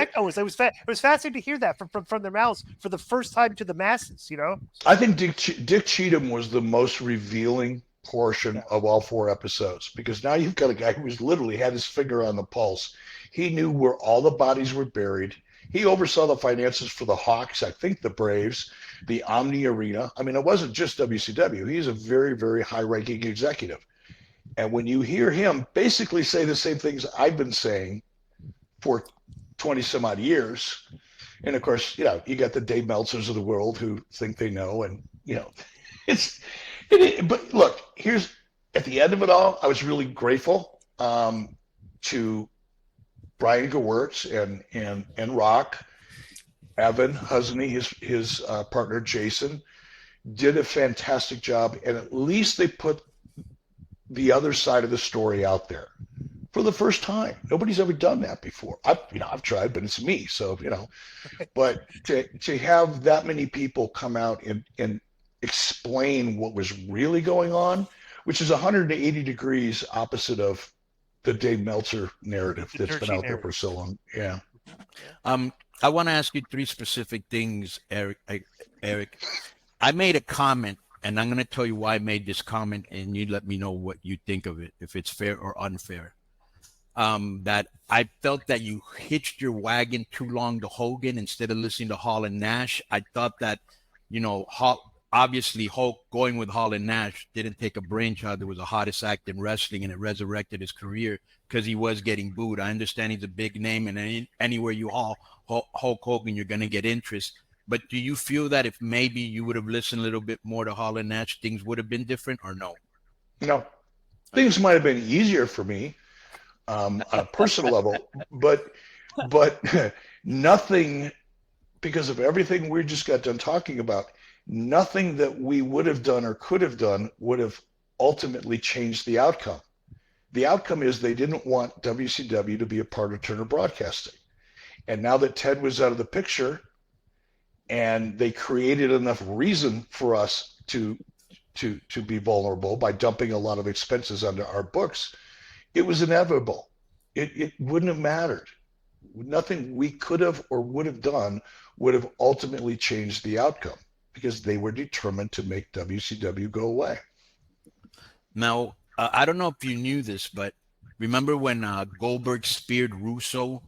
echoes. It was fascinating to hear that from their mouths for the first time to the masses. I think Dick Cheatham was the most revealing portion Yeah. of all four episodes because now you've got a guy who was literally had his finger on the pulse. He knew where all the bodies were buried. He oversaw the finances for the Hawks, I think the Braves, the Omni Arena. I mean, it wasn't just WCW. He's a very, very high ranking executive. And when you hear him basically say the same things I've been saying for 20 some odd years, and of course, you got the Dave Meltzers of the world who think they know, and it's. But look, here's at the end of it all, I was really grateful to Brian Gewirtz and Rock, Evan Husney, his partner Jason, did a fantastic job, and at least they put the other side of the story out there for the first time. Nobody's ever done that before. I've tried, but it's me. So, but to have that many people come out and explain what was really going on, which is 180 degrees opposite of the Dave Meltzer narrative that's been out there for so long. Yeah. I want to ask you three specific things, Eric. I made a comment, and I'm going to tell you why I made this comment, and you let me know what you think of it, if it's fair or unfair. That I felt that you hitched your wagon too long to Hogan instead of listening to Hall and Nash. I thought that, obviously Hulk going with Hall and Nash didn't take a brainchild. There was the hottest act in wrestling, and it resurrected his career because he was getting booed. I understand he's a big name, and anywhere you haul Hulk Hogan, you're going to get interest. But do you feel that if maybe you would have listened a little bit more to Hall and Nash, things would have been different, or no? No. Things might have been easier for me on a personal level, but nothing, because of everything we just got done talking about, nothing that we would have done or could have done would have ultimately changed the outcome. The outcome is they didn't want WCW to be a part of Turner Broadcasting. And now that Ted was out of the picture, and they created enough reason for us to be vulnerable by dumping a lot of expenses onto our books, it was inevitable. It wouldn't have mattered. Nothing we could have or would have done would have ultimately changed the outcome because they were determined to make WCW go away. Now, I don't know if you knew this, but remember when Goldberg speared Russo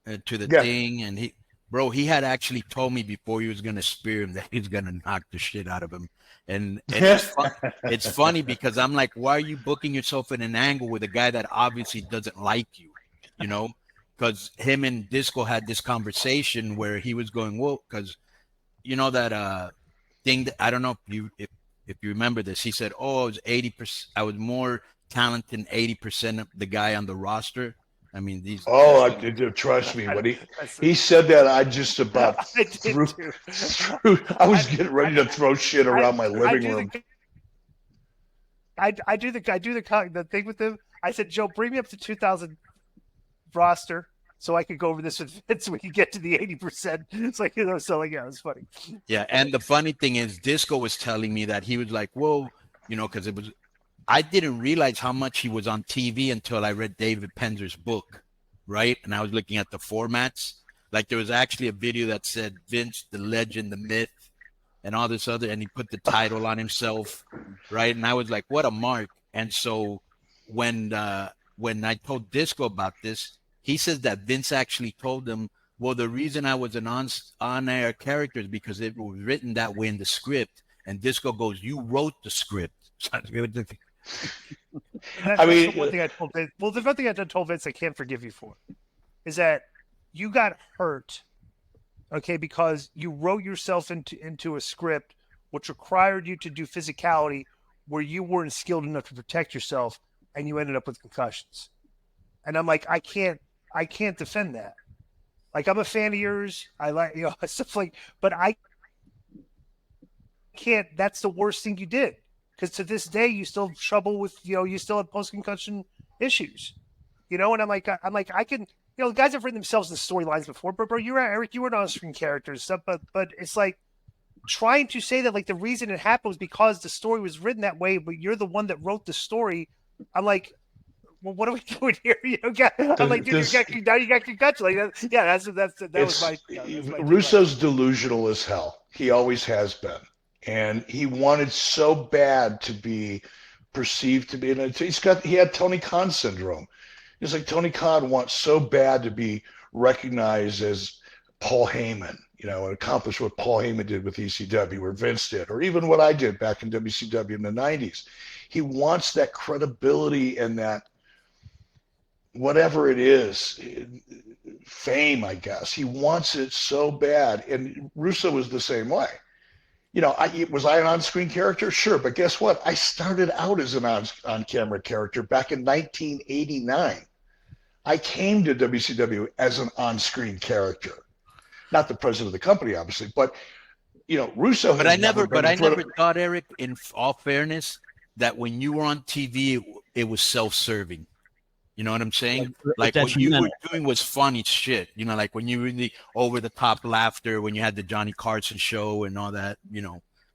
to the thing, and he had actually told me before he was going to spear him that he's going to knock the shit out of him. And it's funny because I'm like, why are you booking yourself in an angle with a guy that obviously doesn't like you? Because him and Disco had this conversation where he was going, well, because that thing that I don't know if you remember this. He said, oh, it was 80%. I was more talented than 80% of the guy on the roster. I mean, these. Oh, trust me. When he said that, I just about threw. I was getting ready to throw shit around my living room. I do the thing with him. I said, Joe, bring me up to 2000 roster so I could go over this with Vince so we could get to the 80%. It's like, so like, yeah, it's funny. Yeah, and the funny thing is, Disco was telling me that he was like, whoa, because it was. I didn't realize how much he was on TV until I read David Penzer's book, right? And I was looking at the formats. Like there was actually a video that said Vince, the legend, the myth, and all this other, and he put the title on himself, right? And I was like, what a mark. And so when I told Disco about this, he says that Vince actually told him, well, the reason I was an on-air character is because it was written that way in the script. And Disco goes, you wrote the script. I mean, the one thing I told Vince, the one thing I told Vince I can't forgive you for is that you got hurt, okay, because you wrote yourself into a script which required you to do physicality where you weren't skilled enough to protect yourself, and you ended up with concussions. And I'm like, I can't defend that. Like, I'm a fan of yours. I like stuff like, but I can't. That's the worst thing you did. Because to this day, you still have trouble with, you still have post-concussion issues, and I'm like, I can, the guys have written themselves in storylines before, but bro, Eric, you were an on-screen character and stuff, but it's like trying to say that like the reason it happened was because the story was written that way, but you're the one that wrote the story. I'm like, well, what are we doing here? I'm like, dude, now you got congratulated. Yeah, that was my. Russo's delusional as hell. He always has been, and he wanted so bad to be perceived to be. And he had Tony Khan syndrome. It's like Tony Khan wants so bad to be recognized as Paul Heyman, and accomplish what Paul Heyman did with ECW, or Vince did, or even what I did back in WCW in the 90s. He wants that credibility and that whatever it is, fame, I guess. He wants it so bad. And Russo was the same way. Was I an on-screen character? Sure. But guess what? I started out as an on-camera character back in 1989. I came to WCW as an on-screen character. Not the president of the company, obviously, but Russo. But I never thought, Eric, in all fairness, that when you were on TV, it was self-serving. You know what I'm saying? Like what you were doing was funny shit. Like when you were in the over-the-top laughter, when you had the Johnny Carson show and all that.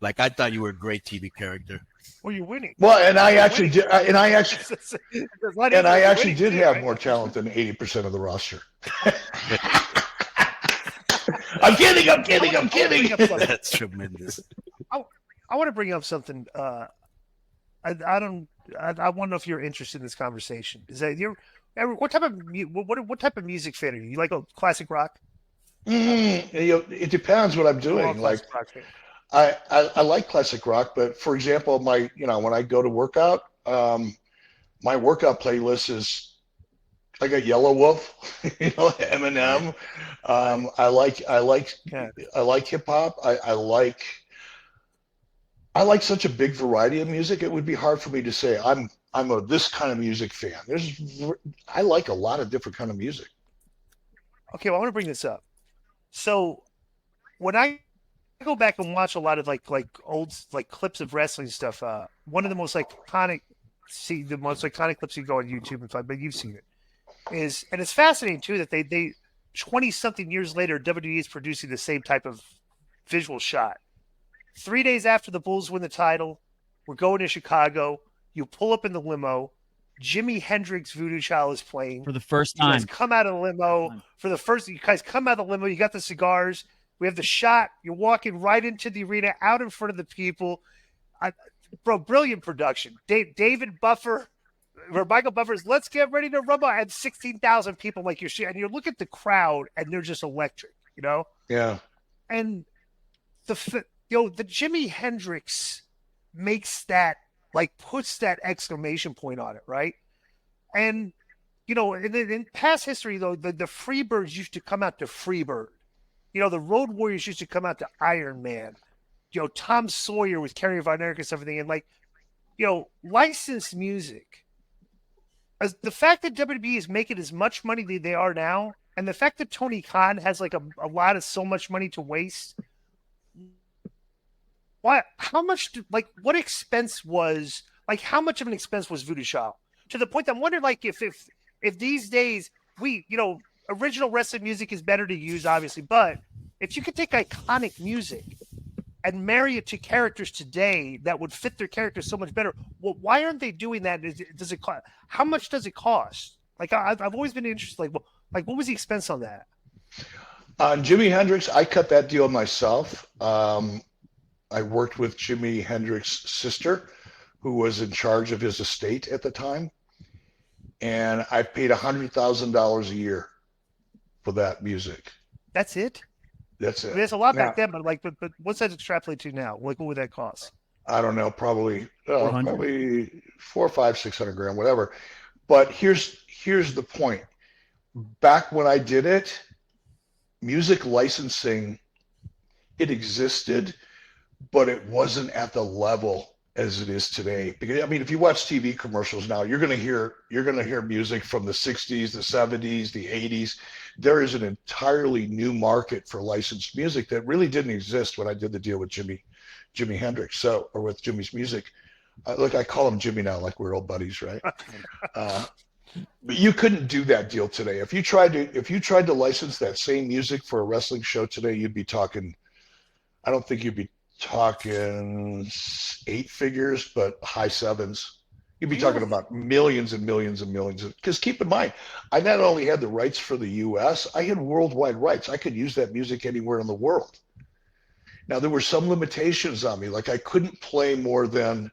Like I thought you were a great TV character. Well, you're winning. Well, and I actually did. And I actually did have more talent than 80% of the roster. I'm kidding. That's tremendous. I want to bring up something. I want to know if you're interested in this conversation. Is that what type of music fan are you? You like a classic rock? It depends what I'm doing. Like I like classic rock, but for example, when I go to workout, my workout playlist is. I got Yellow Wolf, Eminem. I like hip hop. I like such a big variety of music. It would be hard for me to say I'm a this kind of music fan. I like a lot of different kind of music. Okay, well, I want to bring this up. So when I go back and watch a lot of like old clips of wrestling stuff, one of the most iconic clips you go on YouTube and find, but you've seen it. And it's fascinating too that they 20 something years later, WWE is producing the same type of visual shot. 3 days after the Bulls win the title, we're going to Chicago. You pull up in the limo. Jimi Hendrix Voodoo Child is playing for the first time. You guys come out of the limo You guys come out of the limo. You got the cigars. We have the shot. You're walking right into the arena, out in front of the people. Brilliant production. David Buffer. Michael Buffer's "Let's Get Ready to Rumble" had 16,000 people like your shit, and you look at the crowd, and they're just electric, Yeah. And the Jimi Hendrix makes that puts that exclamation point on it, right? And in past history though, the Freebirds used to come out to Freebird. The Road Warriors used to come out to Iron Man. Tom Sawyer with Kerry Von Erich and everything, and licensed music. As the fact that WWE is making as much money that they are now, and the fact that Tony Khan has a lot of so much money to waste, what expense was how much of an expense was Voodoo Child? To the point that I'm wondering if these days original wrestling music is better to use, obviously, but if you could take iconic music and marry it to characters today that would fit their characters so much better. Well, why aren't they doing that? Does it cost? How much does it cost? I've always been interested. What was the expense on that? On Jimi Hendrix, I cut that deal myself. I worked with Jimi Hendrix's sister, who was in charge of his estate at the time, and I paid $100,000 a year for that music. That's it. That's it. There's a lot back then, but what's that extrapolate to now? What would that cost? I don't know, probably 400, 500, 600 grand, whatever. But here's the point. Back when I did it, music licensing, it existed, but it wasn't at the level as it is today. Because if you watch TV commercials now, you're gonna hear music from the 60s, the 70s, the 80s. There is an entirely new market for licensed music that really didn't exist when I did the deal with Jimi Hendrix, or with Jimmy's music. Look, I call him Jimmy now, like we're old buddies, right? But you couldn't do that deal today. If you tried to license that same music for a wrestling show today, you'd be talking. I don't think you'd be talking 8 figures, but high 7s. You'd be talking about millions and millions and millions. Because keep in mind, I not only had the rights for the U.S., I had worldwide rights. I could use that music anywhere in the world. Now, there were some limitations on me. Like I couldn't play more than,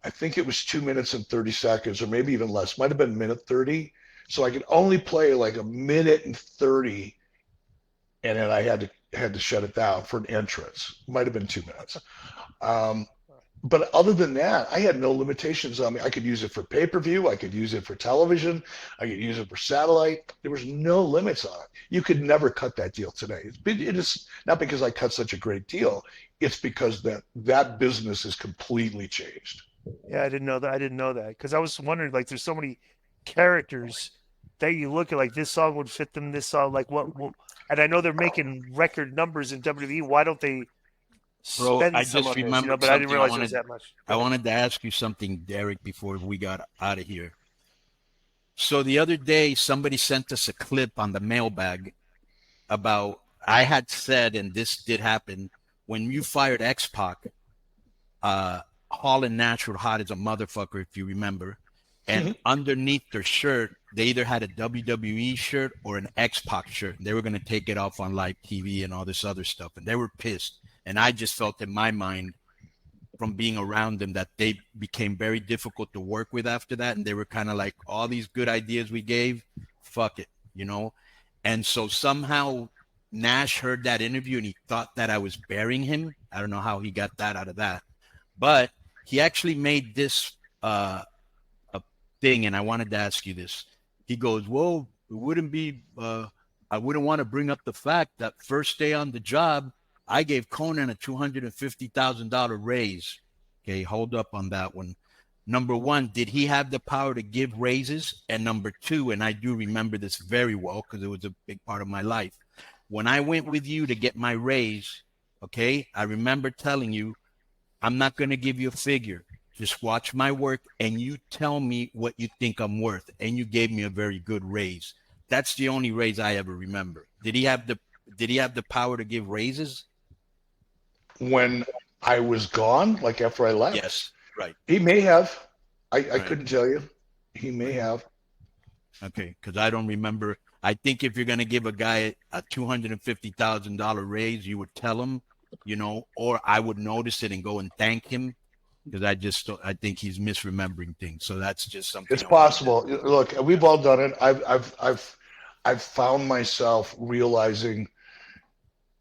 I think it was 2 minutes and 30 seconds, or maybe even less. Might have been minute 30. So I could only play like a minute and 30, and then I had to shut it down for an entrance. Might have been 2 minutes. But other than that, I had no limitations on me. I could use it for pay-per-view. I could use it for television. I could use it for satellite. There was no limits on it. You could never cut that deal today. It is not because I cut such a great deal. It's because that business is completely changed. Yeah, I didn't know that because I was wondering, like, there's so many characters that you look at, like, this song would fit them, this song, like, what and I know they're making record numbers in WWE. Why don't they spend I some just on this, remember, but I didn't realize it was that much. I wanted to ask you something, Derek, before we got out of here. So the other day, somebody sent us a clip on the mailbag about, I had said, and this did happen, when you fired X-Pac, Hall and Nash were hot as a motherfucker, if you remember. And underneath their shirt, they either had a WWE shirt or an X-Pac shirt. They were going to take it off on live TV and all this other stuff. And they were pissed. And I just felt in my mind from being around them that they became very difficult to work with after that. And they were kind of like, all these good ideas we gave, fuck it, you know? And so somehow Nash heard that interview and he thought that I was burying him. I don't know how he got that out of that. But he actually made this a thing, and I wanted to ask you this. He goes, well, it wouldn't be, I wouldn't want to bring up the fact that first day on the job, I gave Conan a $250,000 raise. Okay, hold up on that one. Number one, did he have the power to give raises? And number two, and I do remember this very well because it was a big part of my life. When I went with you to get my raise, okay, I remember telling you, I'm not going to give you a figure. Just watch my work and you tell me what you think I'm worth. And you gave me a very good raise. That's the only raise I ever remember. Did he have the power to give raises? When I was gone, like after I left? Yes, right. He may have. I couldn't tell you. He may have. Okay, because I don't remember. I think if you're going to give a guy a $250,000 raise, you would tell him, you know, or I would notice it and go and thank him. Because I think he's misremembering things. So that's just something. It's possible. Look, we've all done it. I've found myself realizing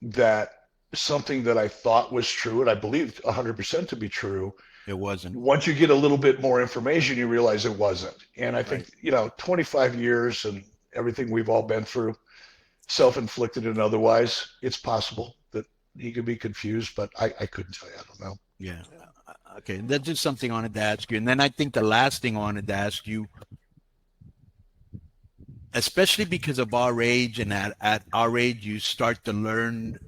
that something that I thought was true, and I believed 100% to be true, it wasn't. Once you get a little bit more information, you realize it wasn't. And I think, 25 years and everything we've all been through, self-inflicted and otherwise, it's possible that he could be confused, but I couldn't tell you. I don't know. Yeah. Okay. That's just something I wanted to ask you. And then I think the last thing I wanted to ask you, especially because of our age, and at our age, you start to learn,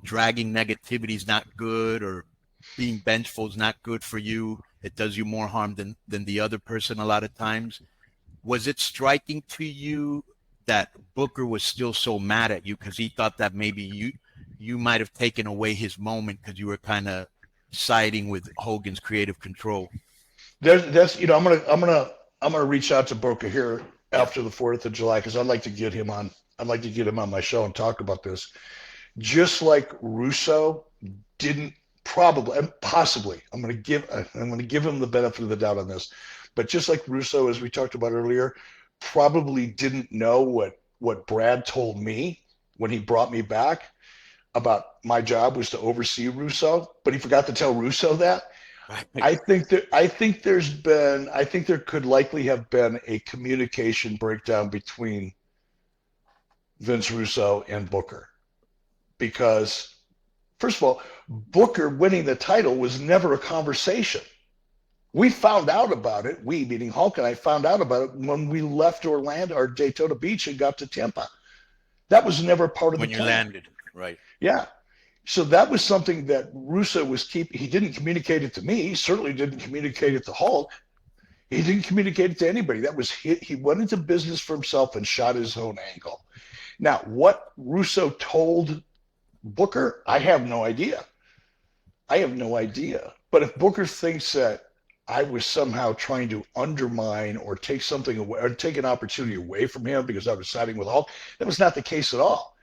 dragging negativity is not good, or being vengeful is not good for you. It does you more harm than the other person a lot of times. Was it striking to you that Booker was still so mad at you because he thought that maybe you might have taken away his moment because you were kind of siding with Hogan's creative control? I'm gonna reach out to Booker here after the 4th of July because I'd like to get him on. I'd like to get him on my show and talk about this. Just like Russo didn't probably and possibly, I'm gonna give him the benefit of the doubt on this, but just like Russo, as we talked about earlier, probably didn't know what Brad told me when he brought me back about my job was to oversee Russo, but he forgot to tell Russo that. I think there could likely have been a communication breakdown between Vince Russo and Booker, because first of all, Booker winning the title was never a conversation. We found out about it. We, meaning Hulk and I, found out about it when we left Orlando or Daytona Beach and got to Tampa. That was never part of the plan. When you landed, right? Yeah. So that was something that Russo was keeping. He didn't communicate it to me. He certainly didn't communicate it to Hulk. He didn't communicate it to anybody. That was he went into business for himself and shot his own angle. Now, what Russo told Booker, I have no idea. But if Booker thinks that I was somehow trying to undermine or take something away or take an opportunity away from him because I was siding with Hulk. That was not the case at all.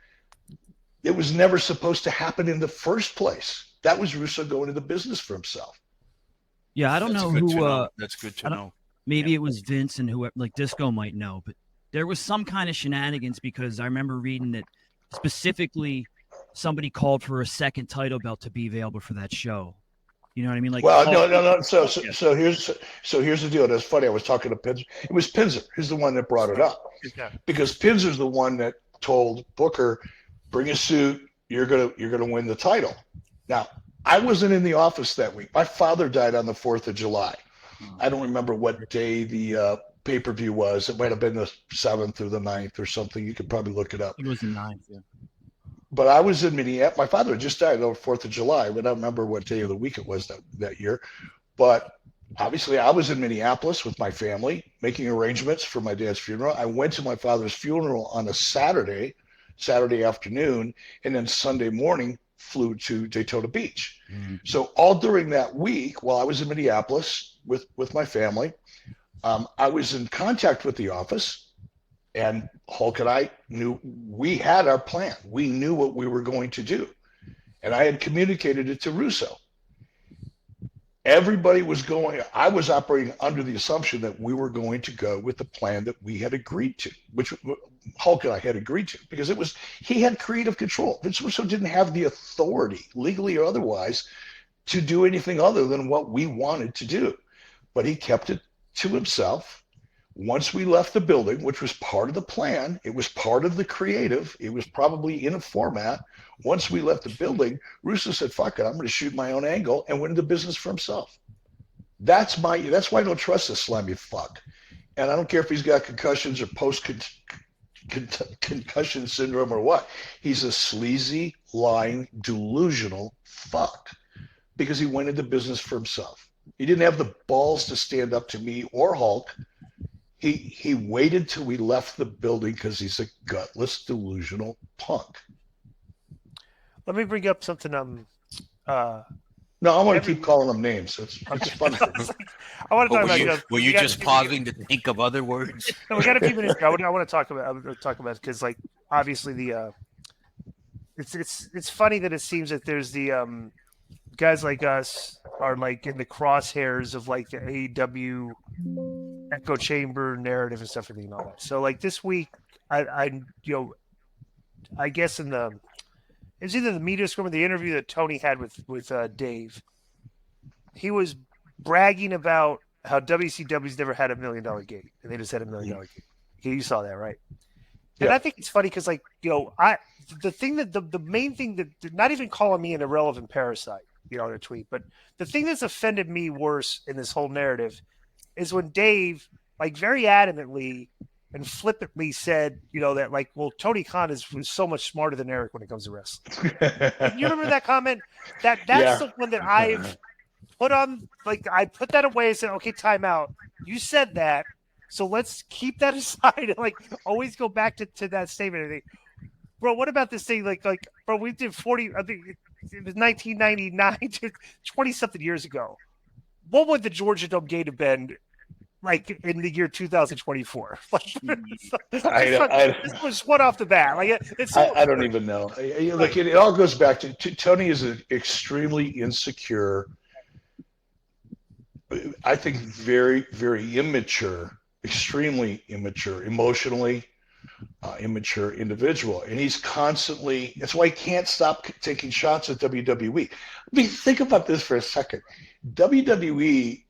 It was never supposed to happen in the first place. That was Russo going into business for himself. Yeah, I don't That's know good who. to know. That's good to know. Maybe it was Vince and whoever, like Disco might know, but there was some kind of shenanigans because I remember reading that specifically somebody called for a second title belt to be available for that show. You know what I mean? Like, well, no. So here's the deal. That's funny. I was talking to Pinzer. It was Pinzer. He's the one that brought it up because Pinzer's the one that told Booker, "Bring a suit. You're gonna win the title." Now, I wasn't in the office that week. My father died on the 4th of July. I don't remember what day the pay-per-view was. It might have been the 7th or the 9th or something. You could probably look it up. It was the 9th, yeah. But I was in Minneapolis. My father had just died on the 4th of July. But I don't remember what day of the week it was that year. But obviously, I was in Minneapolis with my family, making arrangements for my dad's funeral. I went to my father's funeral on a Saturday afternoon, and then Sunday morning flew to Daytona Beach. Mm-hmm. So all during that week, while I was in Minneapolis with my family, I was in contact with the office. And Hulk and I knew we had our plan. We knew what we were going to do. And I had communicated it to Russo. Everybody was I was operating under the assumption that we were going to go with the plan that we had agreed to, which Hulk and I had agreed to, because he had creative control. Vince Russo didn't have the authority, legally or otherwise, to do anything other than what we wanted to do. But he kept it to himself. Once we left the building, which was part of the plan, it was part of the creative, it was probably in a format. Once we left the building, Russo said, "Fuck it, I'm going to shoot my own angle," and went into business for himself. That's why I don't trust this slimy fuck. And I don't care if he's got concussions or post-concussion syndrome or what. He's a sleazy, lying, delusional fuck because he went into business for himself. He didn't have the balls to stand up to me or Hulk. He waited till we left the building because he's a gutless, delusional punk. Let me bring up something. No, I want to keep calling them names. It's fun. I want to talk about. Were you just pausing to think of other words? No, we got a few minutes. I want to talk about because, like, obviously it's funny that it seems that there's the guys like us are like in the crosshairs of like the AEW echo chamber narrative and stuff and all that. So like this week, I guess it was either the media scrum or the interview that Tony had with Dave. He was bragging about how WCW's never had $1 million gate, and they just had $1 million gate. Okay, you saw that, right? And I think it's funny because, like, the main thing that not even calling me an irrelevant parasite, in a tweet, but the thing that's offended me worse in this whole narrative is when Dave, like, very adamantly and flippantly said, that, like, well, Tony Khan was so much smarter than Eric when it comes to wrestling. You remember that comment? That's the one that I've put on, like, I put that away and said, okay, time out. You said that, so let's keep that aside and, like, always go back to that statement. I think, bro, what about this thing? Like, bro, we did 40, I think it was 1999 to 20-something years ago. What would the Georgia Dome gate have been like in the year 2024? This was one off the bat. Like, I don't even know. Like, it all goes back to Tony is an extremely insecure, I think very, very immature, extremely immature, emotionally immature individual. And he's constantly, that's why he can't stop taking shots at WWE. I mean, think about this for a second. WWE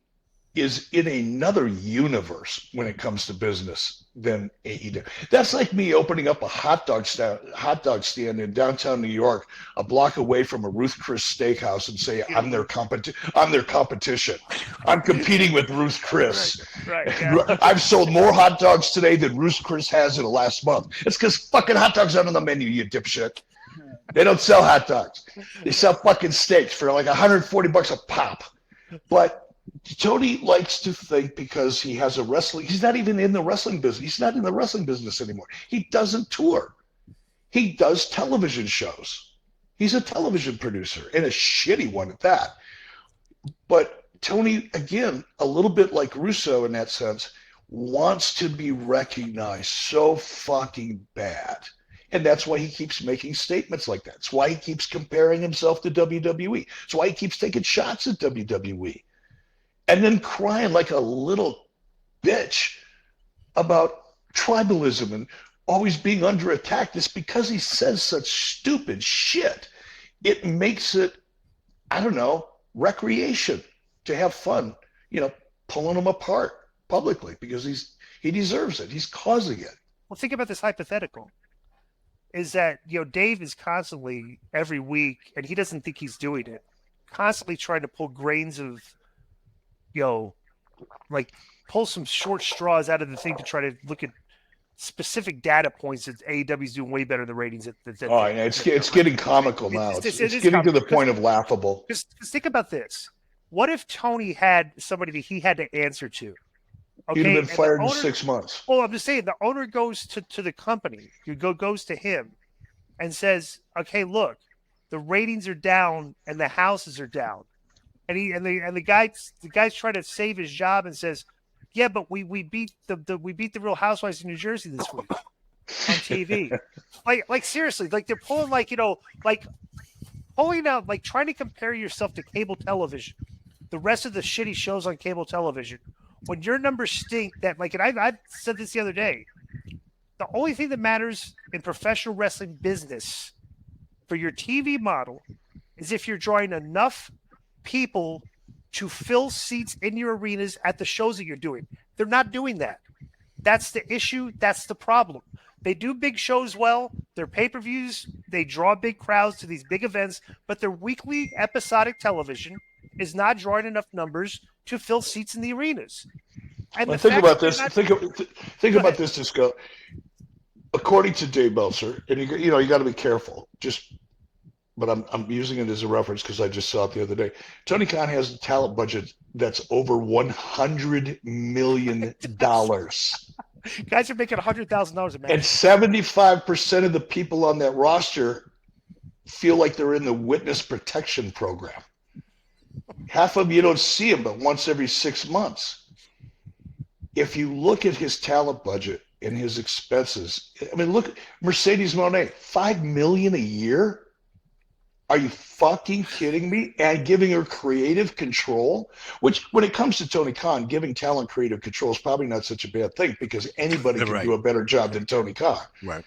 is in another universe when it comes to business than AEW. That's like me opening up a hot dog stand in downtown New York, a block away from a Ruth Chris Steakhouse, and say I'm their competition. I'm competing with Ruth Chris. Right. Yeah. I've sold more hot dogs today than Ruth Chris has in the last month. It's because fucking hot dogs aren't on the menu, you dipshit. They don't sell hot dogs. They sell fucking steaks for like $140 a pop. But Tony likes to think because he has he's not even in the wrestling business. He's not in the wrestling business anymore. He doesn't tour. He does television shows. He's a television producer and a shitty one at that. But Tony, again, a little bit like Russo in that sense, wants to be recognized so fucking bad. And that's why he keeps making statements like that. It's why he keeps comparing himself to WWE. It's why he keeps taking shots at WWE. And then crying like a little bitch about tribalism and always being under attack. It's because he says such stupid shit. It makes it, I don't know, recreation to have fun, pulling him apart publicly because he deserves it. He's causing it. Well, think about this hypothetical. Is that, Dave is constantly, every week, and he doesn't think he's doing it, constantly trying to pull grains of, pull some short straws out of the thing to try to look at specific data points that AEW is doing way better in the ratings. It's getting comical now. It's getting comical to the point of laughable. Because think about this. What if Tony had somebody that he had to answer to? Okay, he'd have been fired in 6 months. Well, I'm just saying, the owner goes to the company, goes to him and says, okay, look, the ratings are down and the houses are down. And the guy's trying to save his job and says, yeah, but we beat the Real Housewives of New Jersey this week on TV. like seriously, like they're pulling pulling out, like trying to compare yourself to cable television, the rest of the shitty shows on cable television. When your numbers stink, and I said this the other day, the only thing that matters in professional wrestling business for your TV model is if you're drawing enough people to fill seats in your arenas at the shows that you're doing. They're not doing that. That's the issue. That's the problem. They do big shows well. Their pay-per-views, they draw big crowds to these big events, but their weekly episodic television is not drawing enough numbers to fill seats in the arenas. And think about this. Think about this, Disco. According to Dave Meltzer, and you got to be careful. But I'm using it as a reference because I just saw it the other day. Tony Khan has a talent budget that's over $100 million. Guys are making $100,000 a match. And 75% of the people on that roster feel like they're in the witness protection program. Half of them, you don't see them but once every 6 months. If you look at his talent budget and his expenses, look at Mercedes Moné, $5 million a year. Are you fucking kidding me? And giving her creative control, which when it comes to Tony Khan, giving talent creative control is probably not such a bad thing because anybody can do a better job than Tony Khan. Right.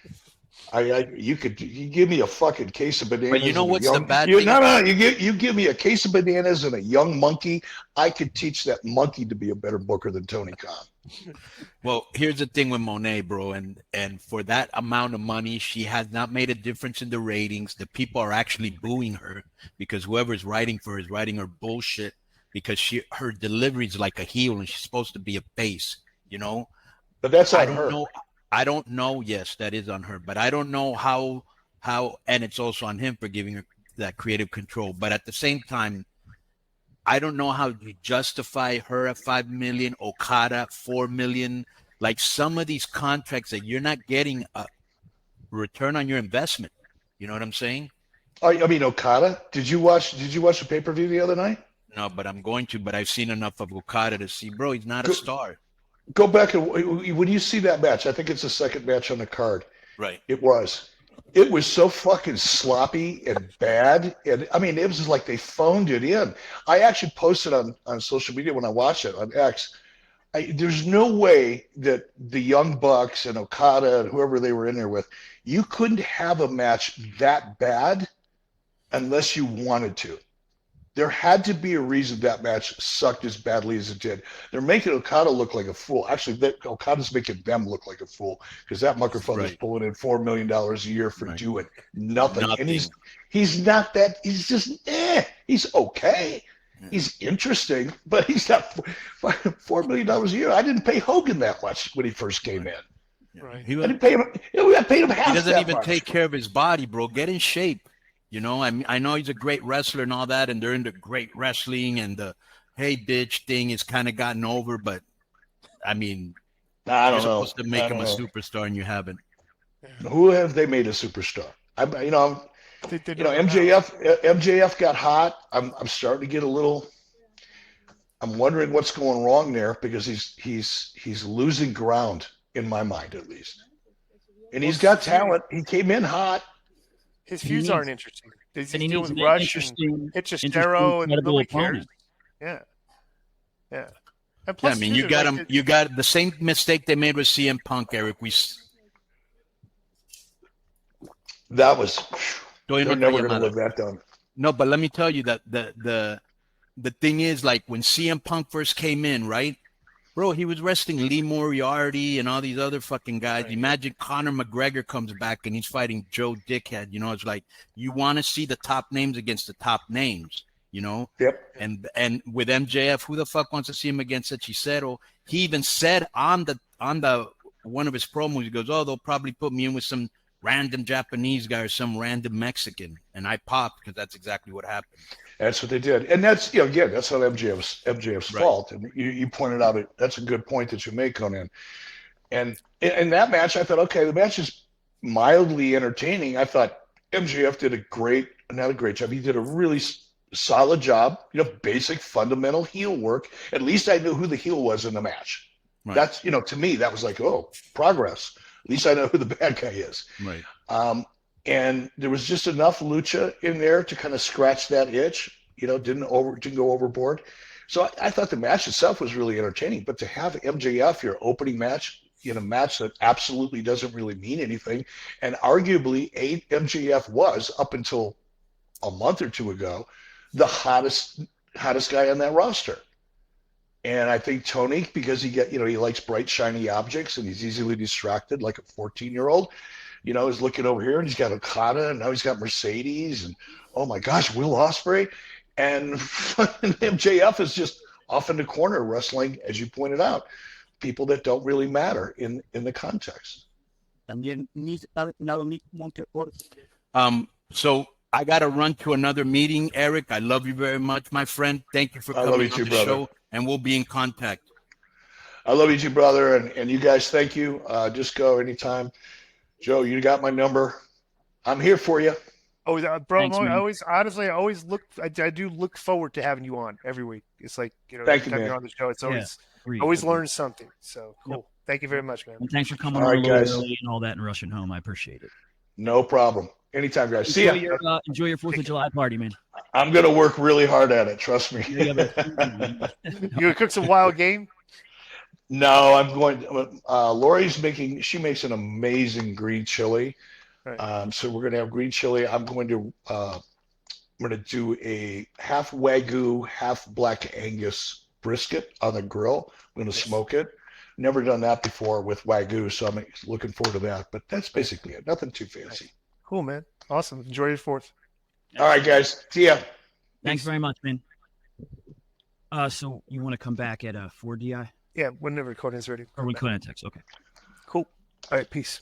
You give me a fucking case of bananas. But you know what's the bad thing? No. You give me a case of bananas and a young monkey. I could teach that monkey to be a better booker than Tony Khan. Well, here's the thing with Monet, bro, and for that amount of money, she has not made a difference in the ratings. The people are actually booing her because whoever's writing for her is writing her bullshit because her delivery is like a heel and she's supposed to be a face, But that's on her. I don't know. Yes, that is on her, but I don't know how, and it's also on him for giving her that creative control. But at the same time, I don't know how you justify her at $5 million, Okada $4 million. Like some of these contracts that you're not getting a return on your investment. You know what I'm saying? Okada. Did you watch the pay-per-view the other night? No, but I'm going to. But I've seen enough of Okada to see, bro, he's not a star. Go back and when you see that match, I think it's the second match on the card. Right. It was so fucking sloppy and bad. And it was like they phoned it in. I actually posted on social media when I watched it on X. There's no way that the Young Bucks and Okada and whoever they were in there with, you couldn't have a match that bad unless you wanted to. There had to be a reason that match sucked as badly as it did. They're making Okada look like a fool. Actually, Okada's making them look like a fool because that motherfucker's pulling in $4 million a year for doing nothing. And he's not that. He's just he's okay. Yeah. He's interesting, but he's not $4 million a year. I didn't pay Hogan that much when he first came in. Right. I didn't pay him. I paid him half. He doesn't even much. take care of his body, bro. Get in shape. I know he's a great wrestler and all that, and they're into great wrestling, and the hey bitch thing is kind of gotten over. But I don't know. You're supposed to make him a superstar, and you haven't. Who have they made a superstar? MJF got hot. I'm starting to get a little. I'm wondering what's going wrong there because he's losing ground in my mind at least. And he's got talent. He came in hot. His feuds aren't interesting. He's And he needs dealing an with Rush interesting, and Hitchistero, and credible nobody cares. opponent. Yeah. And Yeah, plus, I mean, too, you got like, him. You got the same mistake they made with CM Punk, Eric. That was. They're never going to live that down. No, but let me tell you that the thing is, like, when CM Punk first came in, right, bro, he was wrestling Lee Moriarty and all these other fucking guys. Right. Imagine Conor McGregor comes back and he's fighting Joe Dickhead. You know, it's like you want to see the top names against the top names. You know, Yep. And with MJF, who the fuck wants to see him against Hechicero? He even said on the one of his promos, he goes, "Oh, they'll probably put me in with some random Japanese guy or some random Mexican," and I popped because that's exactly what happened. That's what they did, and that's again, that's not MJF's Right. fault. And you pointed out that's a good point that you make, Conan. And in that match, I thought, okay, the match is mildly entertaining. I thought MJF did not a great job. He did a really solid job. Basic fundamental heel work. At least I knew who the heel was in the match. Right. That's to me that was like, oh, progress. At least I know who the bad guy is. Right. And there was just enough lucha in there to kind of scratch that itch. Didn't go overboard. So I thought the match itself was really entertaining. But to have MJF your opening match in a match that absolutely doesn't really mean anything, and arguably MJF was up until a month or two ago the hottest guy on that roster. And I think Tony, because he likes bright, shiny objects and he's easily distracted like a 14-year-old, is looking over here and he's got Okada and now he's got Mercedes and, oh my gosh, Will Ospreay. And MJF is just off in the corner wrestling, as you pointed out, people that don't really matter in the context. So I got to run to another meeting, Eric. I love you very much, my friend. Thank you for coming on the show, and we'll be in contact. I love you too, brother, and you guys, thank you. Just go anytime. Joe, you got my number. I'm here for you. Oh, bro, Thanks, I always I do look forward to having you on every week. It's like, Thank every you, time man. you're on the show, it's Agreed. always learn something. So cool. Yep. Thank you very much, man. And thanks for coming All on right, a little guys. early and all that and rushing home. I appreciate it. No problem. Anytime, guys. See ya. Enjoy your 4th of July party, man. I'm going to work really hard at it. Trust me. Yeah, You gonna cook some wild game? No, I'm going. Lori's she makes an amazing green chili. Right. So we're going to have green chili. I'm going to do a half Wagyu, half Black Angus brisket on the grill. I'm going to smoke it. Never done that before with Wagyu, so I'm looking forward to that. But that's basically it. Nothing too fancy. Cool, man. Awesome. Enjoy your 4th. All right, guys. See ya. Thanks very much, man. So you want to come back at 4 DI? Yeah, whenever recording is ready. Or when Conan text? Okay. Cool. All right, peace.